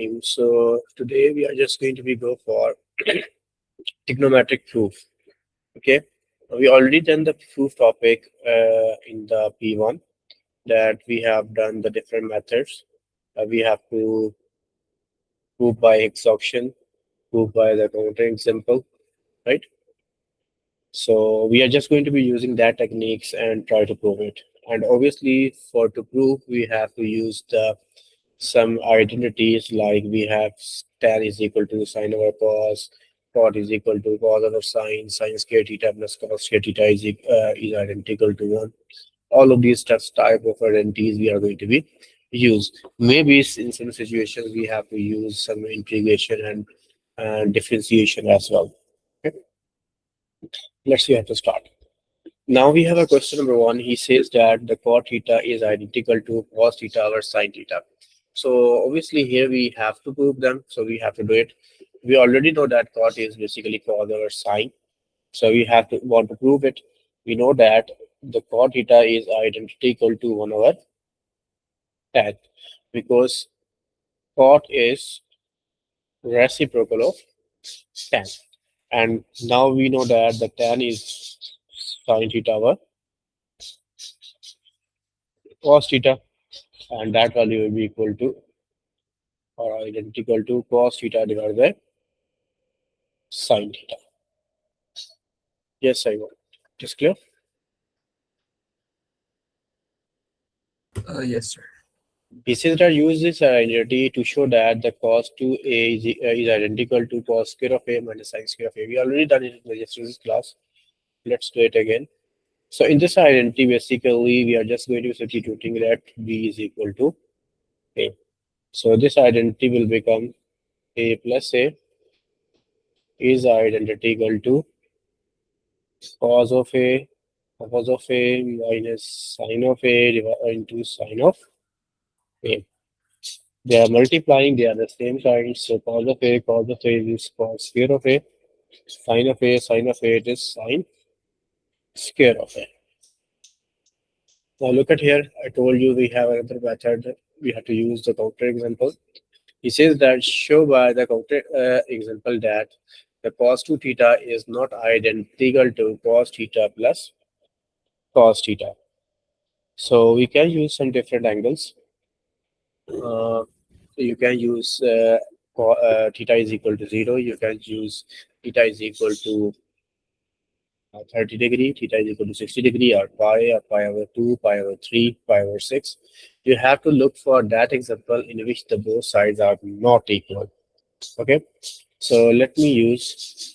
Rahim. So today we are just going to be go for trigonometric proof. Okay, we already done the proof topic in the P1 that we have done the different methods. We have to prove by exhaustion, prove by the counter example, right? So we are just going to be using that techniques and try to prove it. And obviously, for to prove, we have to use the some identities like we have tan is equal to sine over cos, cot is equal to cos over sine square theta plus cos square theta is identical to 1. All of these type of identities we are going to be use. Maybe in some situations we have to use some integration and differentiation as well. Okay. Let's see how to start. Now we have a question number 1. He says that the cot theta is identical to cos theta over sine theta. So obviously here we have to prove them. So we have to do it. We already know that cot is basically cos over sine. So we have to want to prove it. We know that the cot theta is identical to 1 over tan because cot is reciprocal of tan. And now we know that the tan is sine theta over cos theta, and that value will be equal to or identical to cos theta divided by sine theta. Yes, I got it. Just clear? Yes, sir. Pieces that use this identity to show that the cos 2a is identical to cos square of a minus sine square of a. We already done it in the yesterday's class. Let's do it again. So in this identity, basically, we are just going to be substituting that b is equal to a. So this identity will become a plus a is identical to cos of a minus sine of a into sine of a. They are multiplying, they are the same kind. So cos of a is cos square of a, sine of a, it is sine square of a. Now look at here, I told you we have another method. We have to use the counter example. He says that show by the counter example that the cos 2 theta is not identical to cos theta plus cos theta. So we can use some different angles. You can use theta is equal to 0. You can use theta is equal to 30 degree, theta is equal to 60 degree, or pi over 2, pi over 3, pi over 6. You have to look for that example in which the both sides are not equal. Okay, so let me use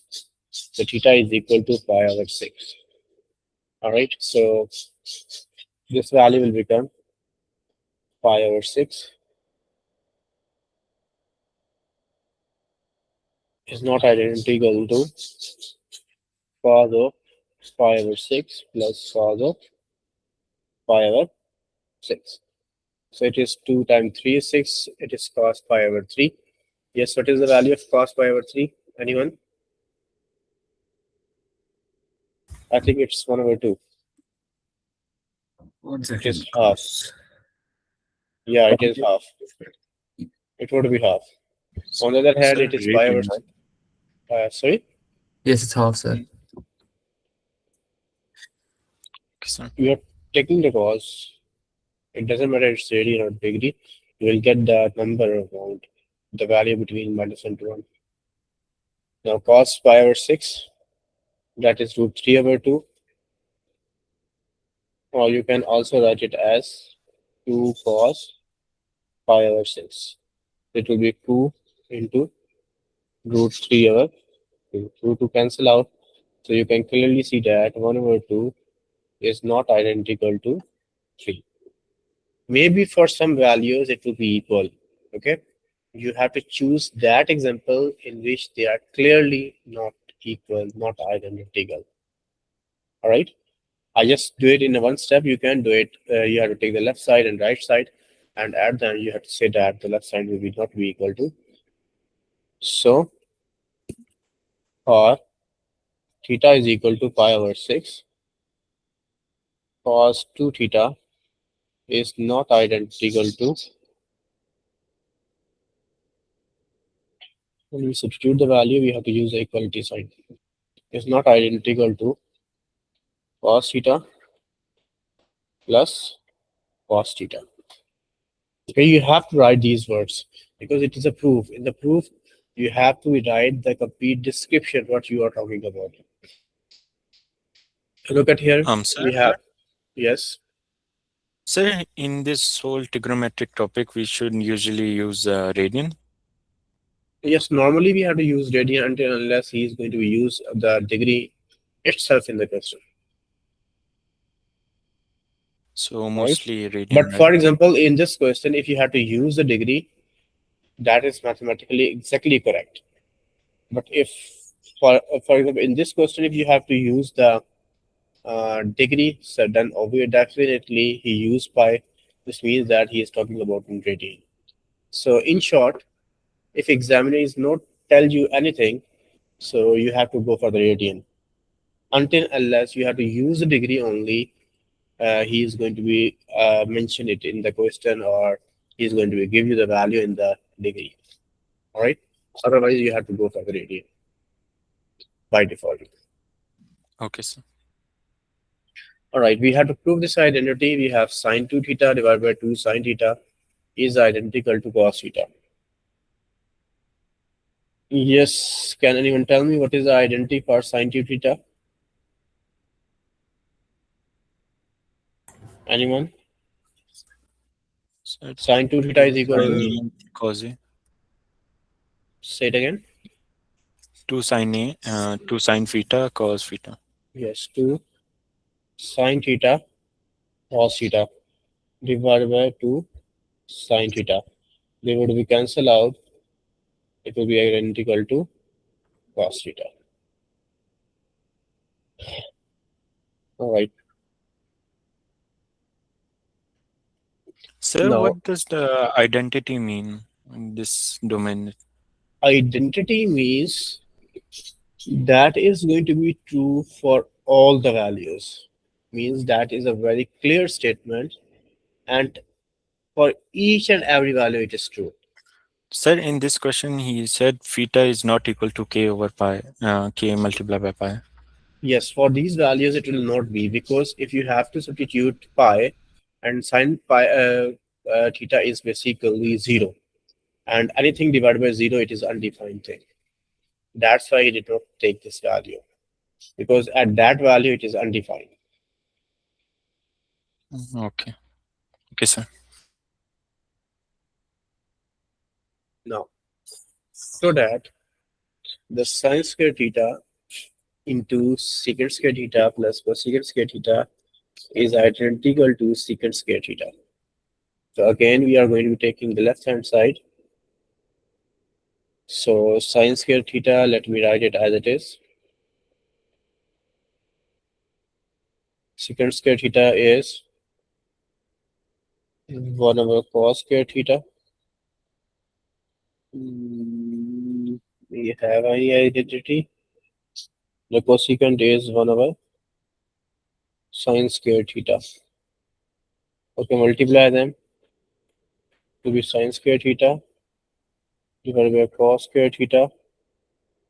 the theta is equal to pi over 6. All right, so this value will become pi over 6 is not identical to cos of pi over 6 plus cos of pi over 6. So it is 2 times 3 is 6. It is cos pi over 3. Yes, what is the value of cos pi over 3? Anyone? I think it's 1 over 2. 1 It second. is half. Yeah, it is half. It would be half. On the other hand, it is pi over. Sorry? Yes, it's half, sir. You are taking the cos. It doesn't matter if it's radian or degree. You will get the number amount, the value between minus and 1. Now cos pi over 6, that is root 3 over 2. Or you can also write it as 2 cos pi over 6. It will be 2 into root 3 over 2. 2 to cancel out. So you can clearly see that 1 over 2 is not identical to 3. Maybe for some values it will be equal. Okay. You have to choose that example in which they are clearly not equal, not identical. All right. I just do it in one step. You can do it. You have to take the left side and right side, and at the end you have to say that the left side will be not be equal to. So, or theta is equal to pi over 6. Cos 2 theta is not identical to When we substitute the value, we have to use the equality sign. It's not identical to cos theta plus cos theta. Okay, you have to write these words because it is a proof. In the proof, you have to write the complete description what you are talking about. Look at here. Sir, We have yes, sir, in this whole trigonometric topic, we should usually use radian. yes. Normally, we have to use radian until unless he is going to use the degree itself in the question. So Right? mostly radian, But right? for example, in this question, if you have to use the degree, that is mathematically exactly correct. But if, for example, in this question, if you have to use the degree, so then obviously definitely he used pi. This means that he is talking about in radian. So in short, if examiner is not tell you anything, so you have to go for the radian. Until unless you have to use the degree only, he is going to be mention it in the question, or he is going to be give you the value in the degree. All right. Otherwise, you have to go for the radian by default. Okay, sir. All right. We have to prove this identity. We have sine 2 theta divided by 2 sine theta is identical to cos theta. Yes. Can anyone tell me what is the identity for sine 2 theta? Anyone? So Sine 2 theta 2 is equal to, sine A cos A, say it again. 2 sine A, 2 sine theta cos theta. Yes, 2 sine theta cos theta divided by 2 sine theta. They would be cancelled out. It will be identical to cos theta. All right. Sir, Now, what does the identity mean in this domain? identity means that is going to be true for all the values. Means that is a very clear statement, and for each and every value, it is true. Sir, in this question, he said theta is not equal to k over pi, k multiplied by pi. Yes, for these values, it will not be because if you have to substitute pi and sine pi theta is basically zero, and anything divided by zero, it is undefined thing. That's why he did not take this value because at that value, it is undefined. Okay. Okay, sir. Now, so that the sine square theta into secant square theta plus cosecant square theta is identical to secant square theta. So again, we are going to be taking the left hand side. So sine square theta, let me write it as it is. Secant square theta is 1 over cos square theta. We have any identity. The cosecant is 1 over sine square theta. Okay, multiply them to be sine square theta divided by cos square theta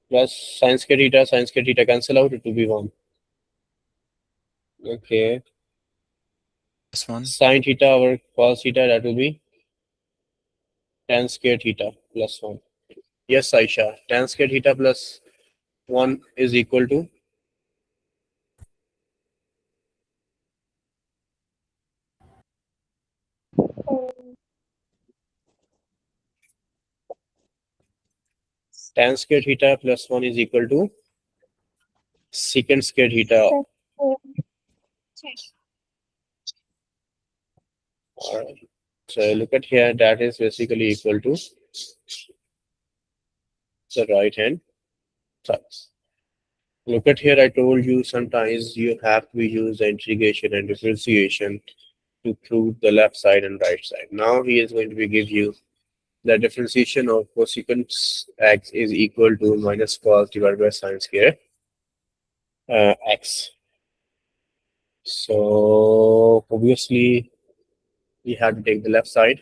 plus sine square theta cancel out, it will be 1. Okay, This one. sine theta over cos theta, that will be tan square theta plus 1. Yes, Aisha, tan square theta plus 1 is equal to tan square theta plus 1 is equal to secant square theta. Alright. So look at here, that is basically equal to the right hand side. Look at here, I told you sometimes you have to use the integration and differentiation to prove the left side and right side. Now he is going to be give you the differentiation of cosecant x is equal to minus cos divided by sine square x. So obviously we have to take the left side.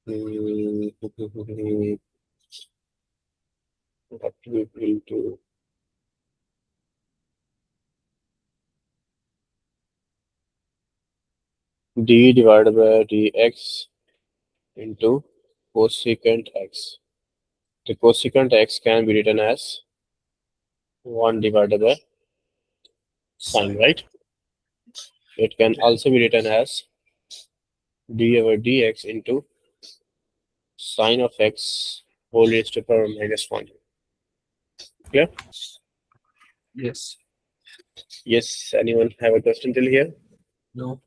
Mm, what we will do? D divided by dx into cosecant x. The cosecant x can be written as 1 divided by sine, right? It can also be written as d over dx into sine of x whole raised to power minus 1. Clear? Yes. Yes, anyone have a question till here? No.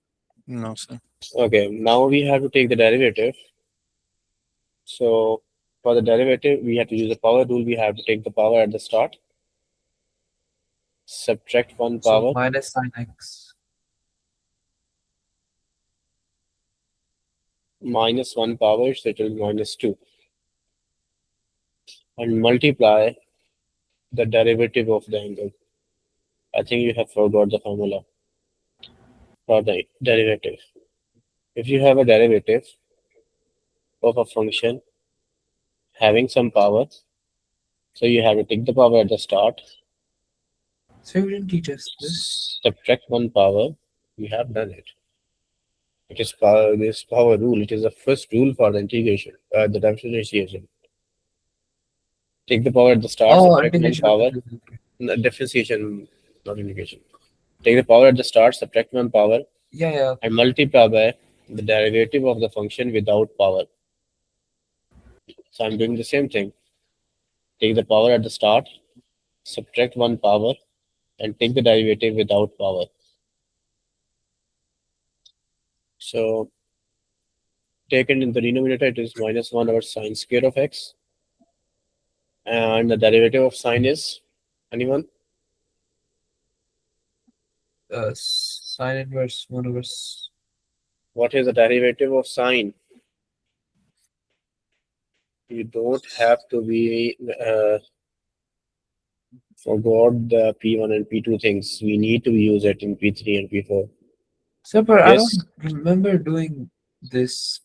No, sir. Okay, now we have to take the derivative. So for the derivative, we have to use the power rule. We have to take the power at the start, subtract one So power, minus sine x. minus one power, so it will be minus 2, and multiply the derivative of the angle. I think you have forgot the formula for the derivative. If you have a derivative of a function having some power, so you have to take the power at the start, So you didn't teach us this. subtract one power. We have done it. It is power, this power rule. It is the first rule for the integration, the differentiation. Take the power at the start, Oh, subtract one integration. Okay, power. okay, okay. Differentiation, not integration. Take the power at the start, subtract one power, Yeah, yeah. and multiply by the derivative of the function without power. So I'm doing the same thing. Take the power at the start, subtract one power, and take the derivative without power. So taken in the denominator, it is minus 1 over sine square of x. And the derivative of sine is, anyone? Sine inverse 1 over. What is the derivative of sine? You don't have to be forgot the P1 and P2 things. We need to use it in P3 and P4. So, but I Yes, don't remember doing this.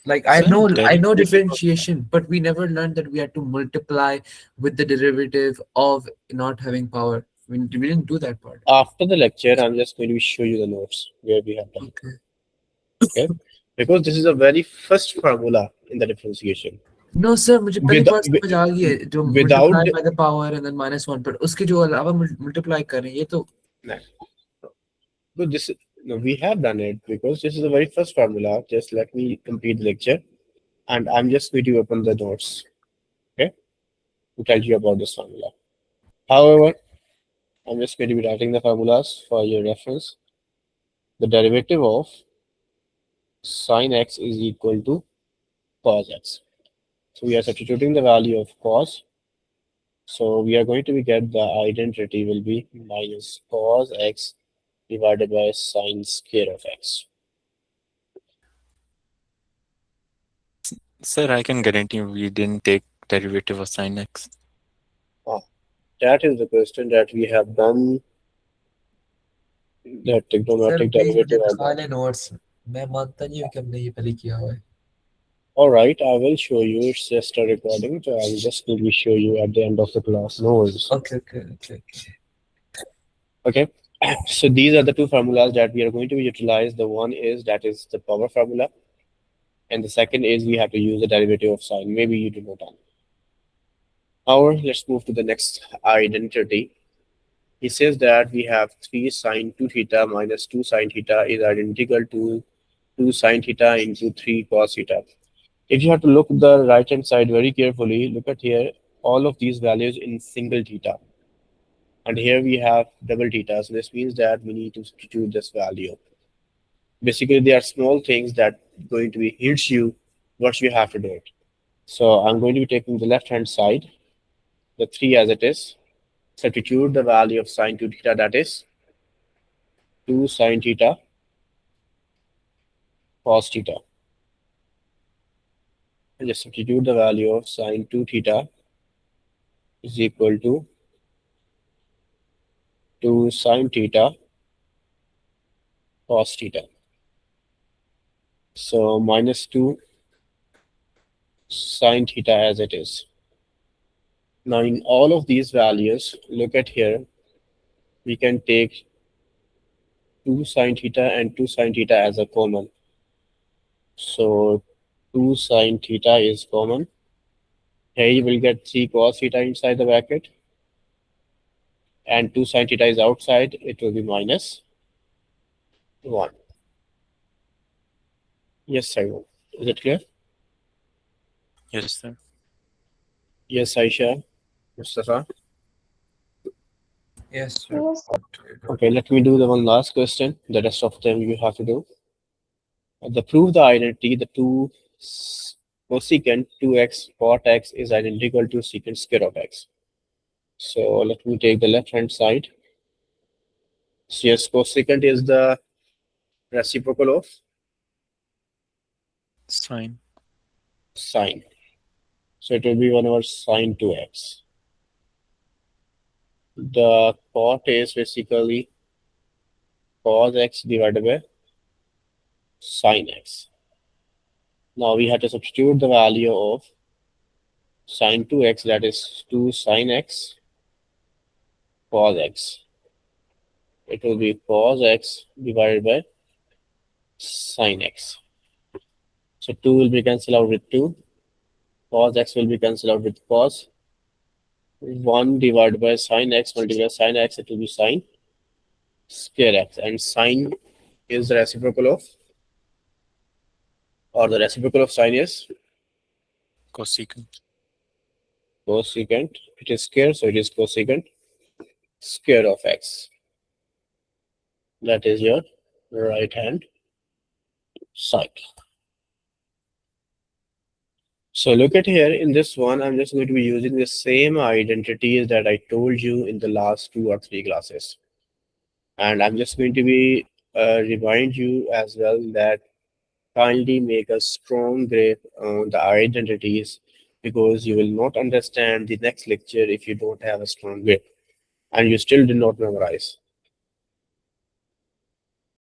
Like Sir, I know derivative of differentiation, but we never learned that we had to multiply with the derivative of not having power. We didn't do that part. after the lecture, I'm just going to show you the notes where we have done. Okay. Okay, because this is a very first formula in the differentiation. No sir, मुझे पहली With, बार समझ आ गई है जो without multiply by the power and then minus one, but उसके जो अलावा multiply कर रहे हैं ये तो. no, but this no, we have done it because this is the very first formula. Just let me complete the lecture, and I'm just going to open the notes. Okay, to tell you about this formula. However, I'm just going to be writing the formulas for your reference. The derivative of sine x is equal to cos x. So we are substituting the value of cos. So we are going to get the identity will be minus cos x divided by sine square of x. Sir, I can guarantee we didn't take derivative of sine x. Ah, that is the question that we have done. The sir trigonometric please मुझे derivative of दिखा that. ले notes. मैं मानता नहीं हूँ कि हमने ये पहले किया हुआ है. All right, I will show you. It's just a recording, so I will just maybe show you at the end of the class. No worries. Okay. Okay. So these are the two formulas that we are going to utilize. The one is that is the power formula, and the second is we have to use the derivative of sine. Maybe you do not know. However, let's move to the next identity. He says that we have 3 sine 2 theta minus 2 sine theta is identical to 2 sine theta into 3 cos theta. If you have to look the right hand side very carefully, look at here, all of these values in single theta. And here we have double theta. So this means that we need to substitute this value. Basically, they are small things that going to be hits you what you have to do it. So I'm going to be taking the left hand side, the 3 as it is, substitute the value of sine 2 theta, that is 2 sine theta cos theta. And just substitute the value of sine 2 theta is equal to 2 sine theta cos theta. So minus 2 sine theta as it is. Now in all of these values, look at here, we can take 2 sine theta and 2 sine theta as a common. So 2 sine theta is common. Here you will get 3 cos theta inside the bracket, and 2 sine theta is outside, it will be minus 1. Yes, Simon. Is it clear? Yes, sir. Yes, Aisha. Mustafa. Yes, sir. Yes, sir. Okay, let me do the one last question. The rest of them you have to do. The prove the identity, the 2 cosecant 2x cot x is identical to secant square of x. So let me take the left hand side. So yes, cosecant is the reciprocal of Sine. sine. So it will be 1 over sine 2x. The cot is basically cos x divided by sine x. Now we have to substitute the value of sine 2x, that is 2 sine x cos x. It will be cos x divided by sine x. So 2 will be cancelled out with 2. Cos x will be cancelled out with cos. 1 divided by sine x multiplied by sine x, it will be sine square x. And sine is the reciprocal of, or the reciprocal of sine is Cosecant. cosecant. It is square, so it is cosecant square of x. That is your right hand side. So look at here in this one, I'm just going to be using the same identities that I told you in the last 2 or 3 classes. And I'm just going to be remind you as well that kindly make a strong grip on the identities, because you will not understand the next lecture if you don't have a strong grip and you still do not memorize.